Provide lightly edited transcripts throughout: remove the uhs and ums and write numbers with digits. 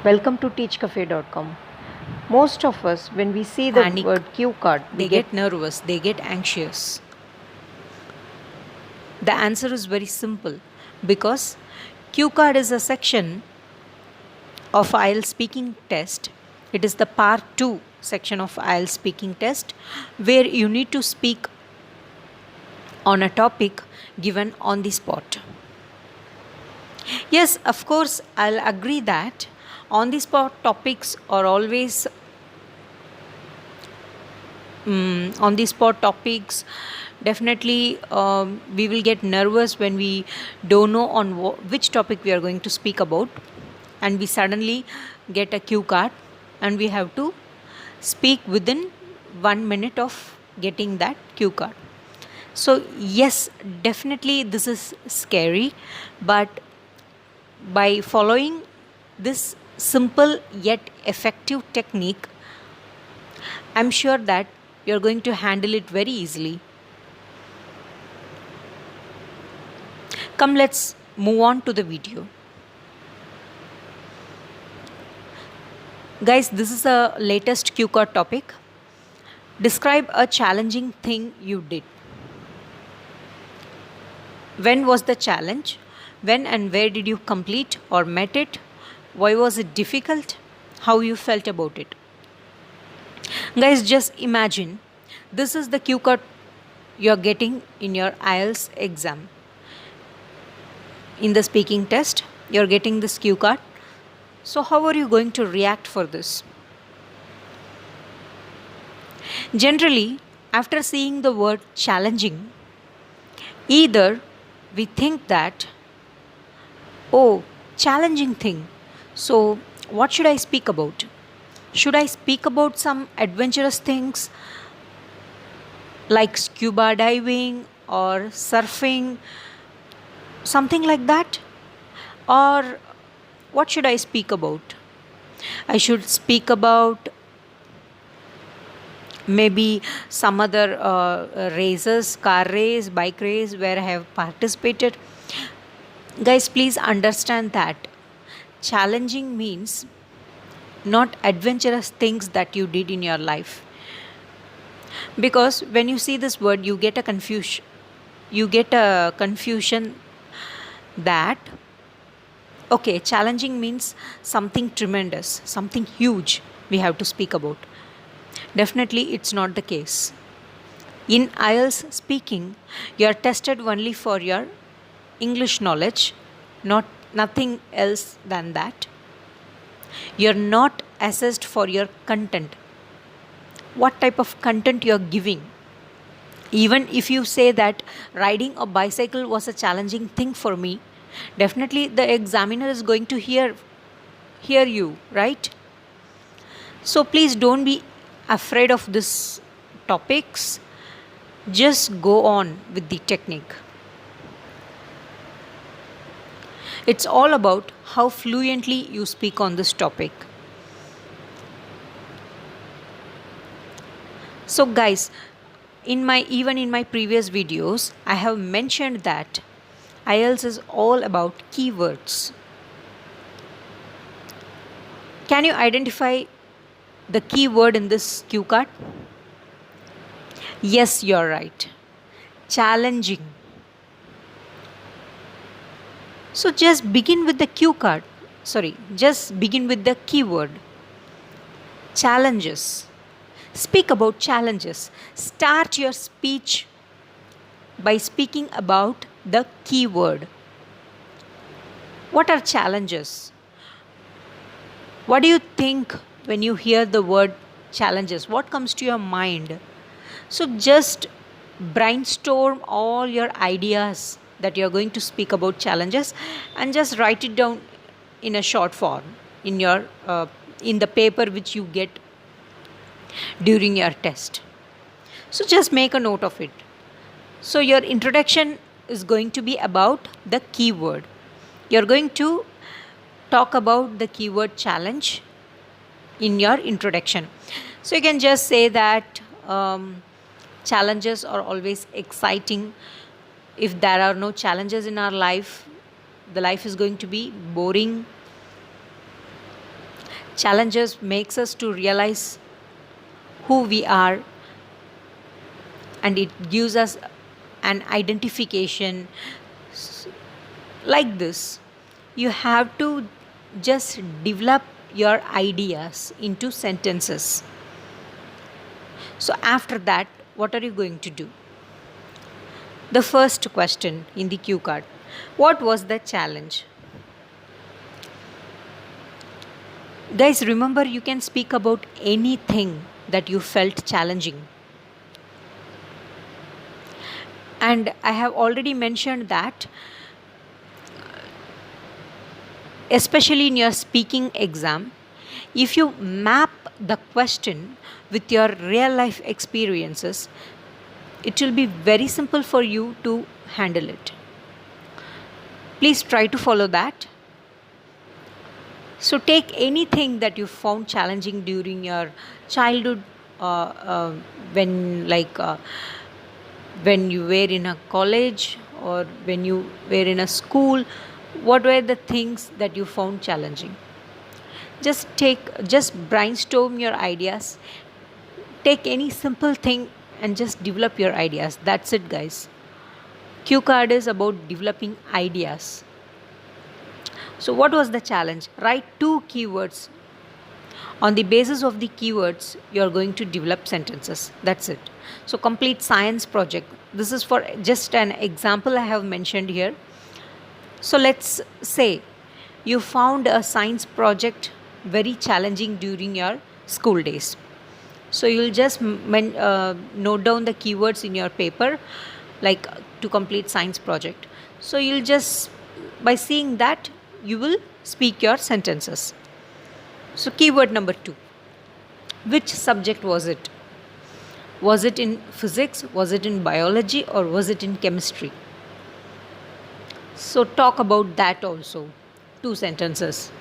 Welcome to teachcafe.com. Most of us, when we see the Panic, word cue card, we they get nervous, they get anxious. The answer is very simple because Q card is a section of IELTS speaking test. It is the part 2 section of IELTS speaking test where you need to speak on a topic given on the spot. Yes, of course, I'll agree that on the spot topics are always on the spot topics. Definitely, we will get nervous when we don't know on which topic we are going to speak about, and we suddenly get a cue card, and we have to speak within 1 minute of getting that cue card. So, yes, definitely this is scary, but by following this simple yet effective technique, I'm sure that you're going to handle it very easily. Come, let's move on to the video. Guys, this is a latest cue card topic. Describe a challenging thing you did. When was the challenge? When and where did you complete or met it? Why was it difficult? How you felt about it? Guys, just imagine this is the cue card you're getting in your IELTS exam. In the speaking test, you're getting this cue card. So, how are you going to react for this? Generally, after seeing the word challenging, either we think that, oh, challenging thing. So, what should I speak about? Should I speak about some adventurous things like scuba diving or surfing, something like that? Or what should I speak about? I should speak about maybe some other races, car race, bike race where I have participated. Guys, please understand that challenging means not adventurous things that you did in your life. Because when you see this word, you get a confusion. You get a confusion that, okay, challenging means something tremendous, something huge we have to speak about. Definitely, it's not the case. In IELTS speaking, you are tested only for your English knowledge, not nothing else than that. You're not assessed for your content. What type of content you're giving? Even if you say that riding a bicycle was a challenging thing for me, definitely the examiner is going to hear you, right? So please don't be afraid of this topics. Just go on with the technique. It's all about how fluently you speak on this topic. So guys, even in my previous videos, I have mentioned that IELTS is all about keywords. Can you identify the keyword in this cue card? Yes, you're right. Challenging. So just begin with the cue card. Just begin with the keyword. Challenges. Speak about challenges. Start your speech by speaking about the keyword. What are challenges? What do you think when you hear the word challenges? What comes to your mind? So just brainstorm all your ideas that you're going to speak about challenges and just write it down in a short form in your in the paper which you get during your test. So just make a note of it. So your introduction is going to be about the keyword. You're going to talk about the keyword challenge in your introduction. So you can just say that challenges are always exciting. If there are no challenges in our life, the life is going to be boring. Challenges makes us to realize who we are, and it gives us an identification. Like this, you have to just develop your ideas into sentences. So after that, what are you going to do? The first question in the cue card: what was the challenge? Guys, remember, you can speak about anything that you felt challenging. And I have already mentioned that, especially in your speaking exam, if you map the question with your real life experiences, it will be very simple for you to handle it. Please try to follow that. So take anything that you found challenging during your childhood, when when you were in a college or when you were in a school. What were the things that you found challenging? Just brainstorm your ideas. Take any simple thing and just develop your ideas. That's it, guys. Cue card is about developing ideas. So what was the challenge? Write 2 keywords. On the basis of the keywords, you are going to develop sentences. That's it. So complete science project. This is for just an example I have mentioned here. So let's say you found a science project very challenging during your school days. So you'll just note down the keywords in your paper, like to complete science project. So you'll just, by seeing that, you will speak your sentences. So keyword number 2. Which subject was it? Was it in physics? Was it in biology? Or was it in chemistry? So talk about that also. 2 sentences.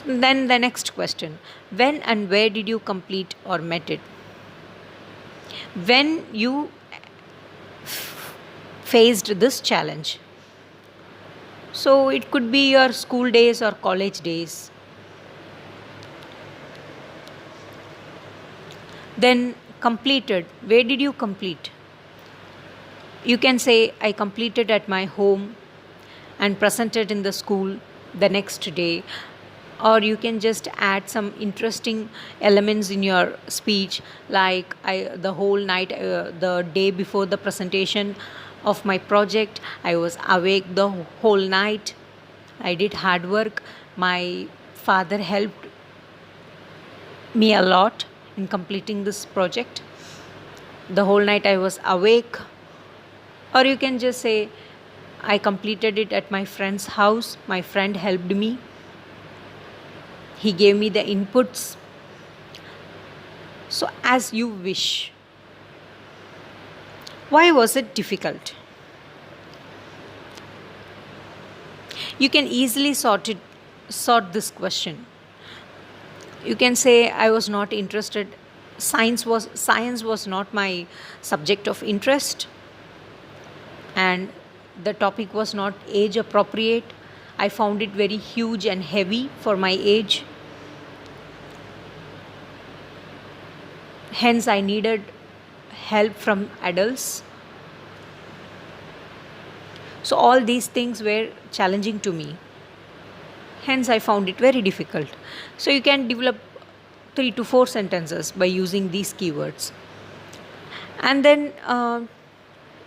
Then the next question: when and where did you complete or met it? When you faced this challenge. So it could be your school days or college days. Then completed. Where did you complete? You can say, I completed at my home and presented in the school the next day. Or you can just add some interesting elements in your speech, like the whole night, the day before the presentation of my project, I was awake the whole night. I did hard work. My father helped me a lot in completing this project. The whole night I was awake. Or you can just say, I completed it at my friend's house. My friend helped me. He gave me the inputs. So as you wish. Why was it difficult? You can easily sort this question. You can say, I was not interested. Science was not my subject of interest, and the topic was not age appropriate. I found it very huge and heavy for my age. Hence, I needed help from adults. So all these things were challenging to me. Hence, I found it very difficult. So you can develop 3 to 4 sentences by using these keywords. And then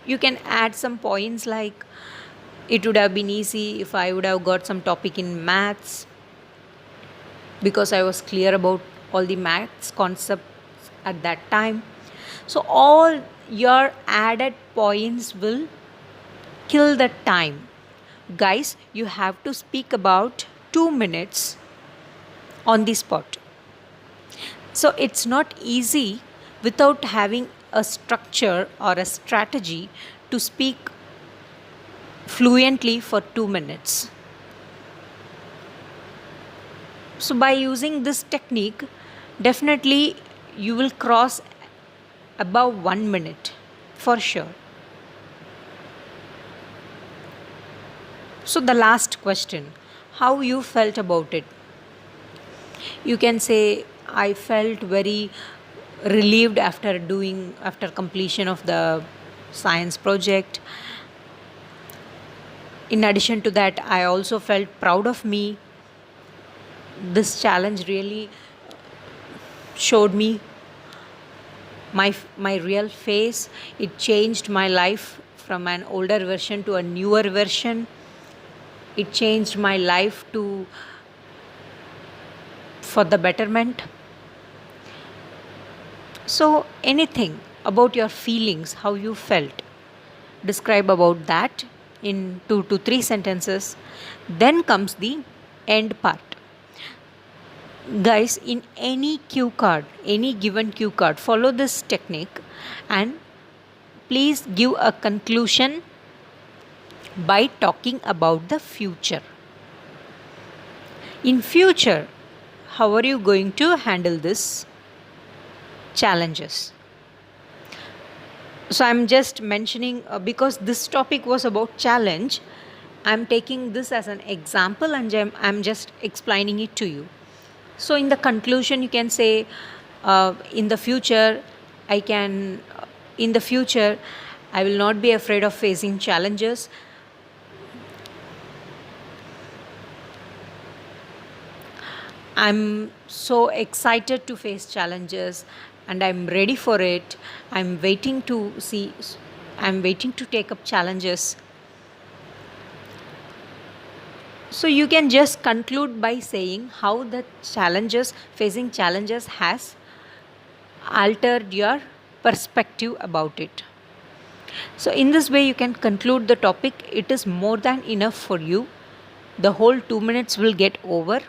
you can add some points like, it would have been easy if I would have got some topic in maths, because I was clear about all the maths concepts at that time. So all your added points will kill the time. Guys, you have to speak about 2 minutes on the spot. So it's not easy without having a structure or a strategy to speak fluently for 2 minutes. So by using this technique, definitely you will cross above 1 minute for sure. So the last question, how you felt about it? You can say I felt very relieved after completion of the science project. In addition to that, I also felt proud of me. This challenge really showed me my real face. It changed my life from an older version to a newer version. It changed my life to for the betterment. So anything about your feelings, how you felt, describe about that in 2 to 3 sentences. Then comes the end part. Guys, in any cue card, any given cue card, follow this technique and please give a conclusion by talking about the future. In future, how are you going to handle this challenges? So I'm just mentioning because this topic was about challenge, I'm taking this as an example and I'm just explaining it to you. So in the conclusion, you can say, in the future, I will not be afraid of facing challenges. I'm so excited to face challenges and I'm ready for it. I'm waiting to take up challenges. So you can just conclude by saying how the facing challenges has altered your perspective about it. So in this way you can conclude the topic. It is more than enough for you. The whole 2 minutes will get over.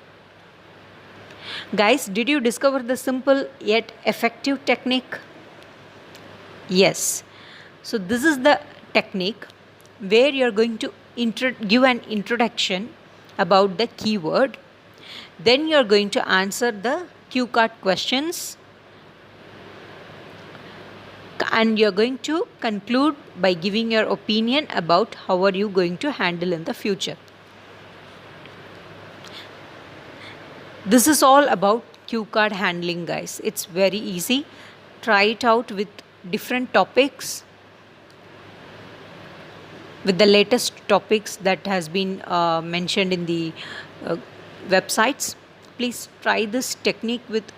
Guys, did you discover the simple yet effective technique? Yes. So this is the technique where you're going to give an introduction about the keyword. Then you're going to answer the cue card questions. And you're going to conclude by giving your opinion about how are you going to handle in the future. This is all about cue card handling, guys. It's very easy. Try it out with different topics, with the latest topics that has been mentioned in the websites. Please try this technique with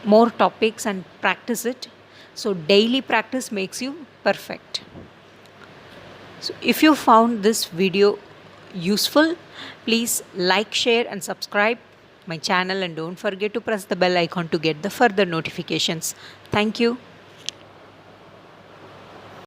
more topics and practice it. So daily practice makes you perfect. So if you found this video useful, please like, share and subscribe my channel and don't forget to press the bell icon to get the further notifications. Thank you.